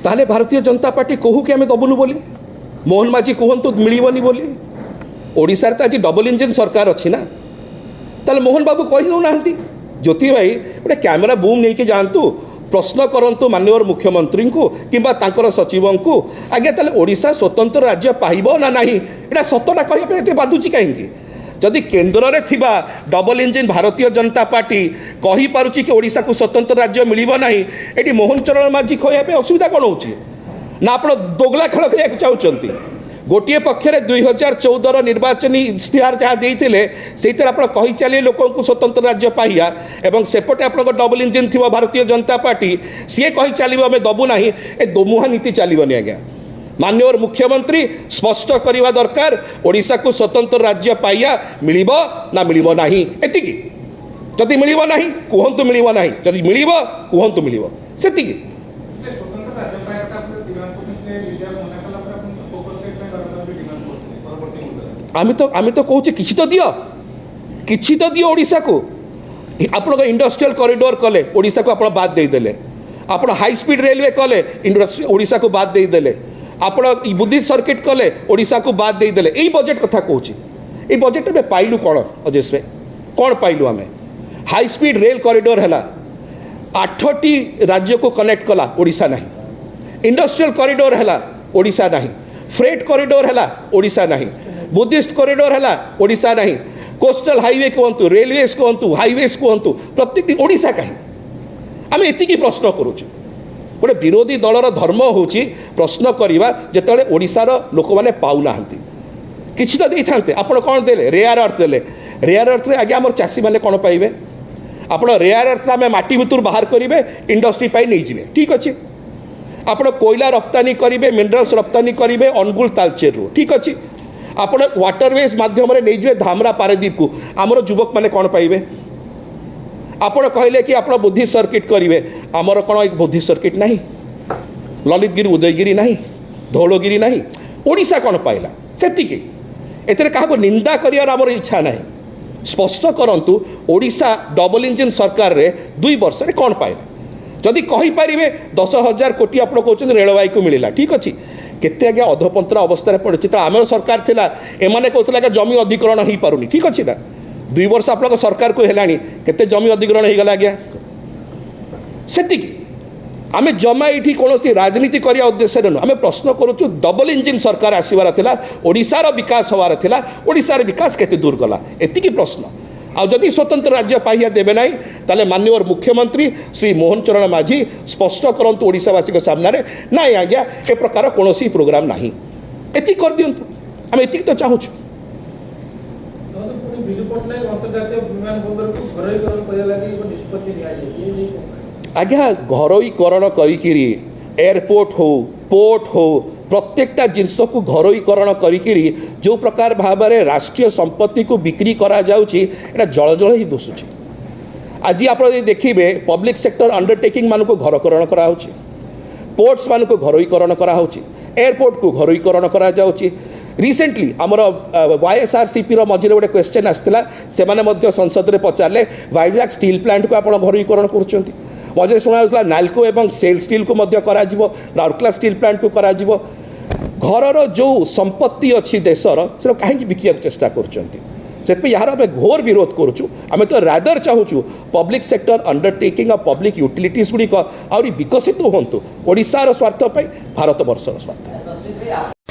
ताहले भारतीय जनता पार्टी कहू कि आम दबुनु बोली मोहन माझी कहतु मिलबनी बोली ओडिशा रे तो आज डबल इंजिन सरकार अच्छी ना ताले मोहन बाबू कही दौना ज्योति भाई गोटे कैमेरा बूम नहीं कि जातु प्रश्न करंतु माननीय मुख्यमंत्री को किंबा तांकर सचिव को आगे ताले ओडिशा स्वतंत्र राज्य पाइबो ना नहीं एटा सतटा कहबे एते बाधुची काहेकि जदि केन्द्र रे थिबा double engine Bharatiya Janata party कही पारुची कि ओडिशा को स्वतंत्र राज्य मिलिबो नहीं एटी मोहन चरण माझी कहबे असुविधा कोन होची ना आपण दोगला खेल खेलिया चाहउचंती गोटे पक्षरे 2014 निर्वाचन इश्तिहार जहाँ देते से आप कही चलिए लोक स्वतंत्र राज्य पाइया एवं सेपटे आप डबल इंजिन थी भारतीय जनता पार्टी सी कही चलो आम दबू ना ए दोमुहा नीति चलनी आज्ञा माननीय मुख्यमंत्री स्पष्ट करवा दरकार ओडिशा को स्वतंत्र राज्य पाइया मिलिबो ना मिलिबो नाही एतिकी जदि मिलिबो नाही कहंतु मिलिबो नाही जदि मिलिबो कहंतु मिलिबो सेतिकी आमी तो कहूँ किसी तो दियो ओडिशा को आप इंडस्ट्रियल कॉरिडोर कले ओडिशा को आप बाद देदेले आप हाई स्पीड रेलवे कले ओडिशा को बाद देदेले आप बुद्धिस्ट सर्किट कले ओडिशा को बाद देदेले यही बजेट कथा कहूँ ये बजेट में पाइलु कौन अजेश भाई कौन पाइलु आम हाई स्पीड रेल कॉरिडोर है 8टी राज्य को कनेक्ट कला ओडिशा नहीं इंडस्ट्रियल कॉरिडोर है ओडिशा नहीं फ्रेट कॉरिडोर है ओडिशा नहीं बुद्धिस्ट कॉरिडोर है ओडिशा नहीं कोस्टल हाईवे कहतु रेलवेज कहतु हाईवेज कहतु प्रत्येक ओडिशा कहीं आम एतिकी प्रश्न करुचु गोटे विरोधी दलर धर्म हूँ प्रश्न करवा जिते ओडिशार लोक मैंने पाऊना किसी तो देते आप कौन देले रेयर अर्थ देले रेयर अर्थ रे आगे आम चाषी मैंने कौन पाइबे आप रेयर अर्थ आम माटी भितर बाहर करेंगे इंडस्ट्री नहीं जाए ठीक अच्छे आप कोयला रप्तानी करेंगे मिनरल्स रप्तानी करेंगे अनुगुल तालचेर रू ठीक अच्छे आप वाटरवेज मध्यम नहीं जाए धामरा पारादीप को आमर युवक मैंने कौन पाइबे आप कहले कि आप बुद्धिस्ट सर्किट करेंगे आमर कौन एक बुद्धिस्ट सर्किट नहीं ललितगिरी उदयगिरी नहीं धौलगिरी नहीं ओडिशा कौन पाइला सेतिकी एते क्या निंदा कर इच्छा नहीं स्पष्ट करंतु ओडिशा डबल इंजिन सरकार रे 2 वर्ष रे कौन पाइला जदि कहींपारे 10,000 कोटी आप कहते रेलवाई को मिलला ठीक अच्छे केते आगे अधपंतर अवस्था पड़े तो आम सरकार थिला एमाने कहते कि जमी अधिग्रहण हो पारुनी ठीक अच्छे ना 2 वर्ष आप सरकार को है केते जमी अधिग्रहण हो गला आज्ञा सेतिकी आम जमा ये कौन राजनीति करने उद्देश्य नुह आम प्रश्न करुचु डबल इंजिन सरकार आसबार थिला ओडिशार विकास होवार थिला ओडिशार विकास केते दूर गला एतिकी प्रश्न आ जदि स्वतंत्र राज्य पाइया देवे ना ताले माननीय मुख्यमंत्री श्री मोहन चरण माझी स्पष्ट करंतु ओडिशावासी सामने ना आज्ञा ए प्रकार कौन प्रोग्राम ना एति कर दिंतु आम एति तो चाहूँ आज्ञा घरोईकरण करी एयरपोर्ट हो पोर्ट हो प्रत्येकटा जिनस को घरोईकरण करी जो प्रकार भाव में राष्ट्रीय संपत्ति को बिक्री करा जाउची एटा जल जल ही दुसुची आज आप देखिए पब्लिक सेक्टर अंडरटेकिंग मान को घरकरण करा होची पोर्ट्स मान को घरोईकरण करा होची एयरपोर्ट को घरोईकरण करा जाउची रिसेंटली आमर YSRCP मझे गोटे क्वेश्चन आसाला से मैंने संसद में पचारे वाइजाग स्टील प्लांट को आप घरोईकरण कर मझे शुणा नाल्को एवं सेल स्टील को राउरकेला स्टील प्लांट को करा घरर जो संपत्ति अच्छी देशर से कहीं बिकिया चेष्टा कर यार आम घोर विरोध करुचु आम तो रादर चाहूँ पब्लिक सेक्टर अंडरटेकिंग और पब्लिक यूटिलिटीज गुड़िक आहरी विकसित हूँ ओडिशार स्वार्थ भारत वर्षर स्वार्थ।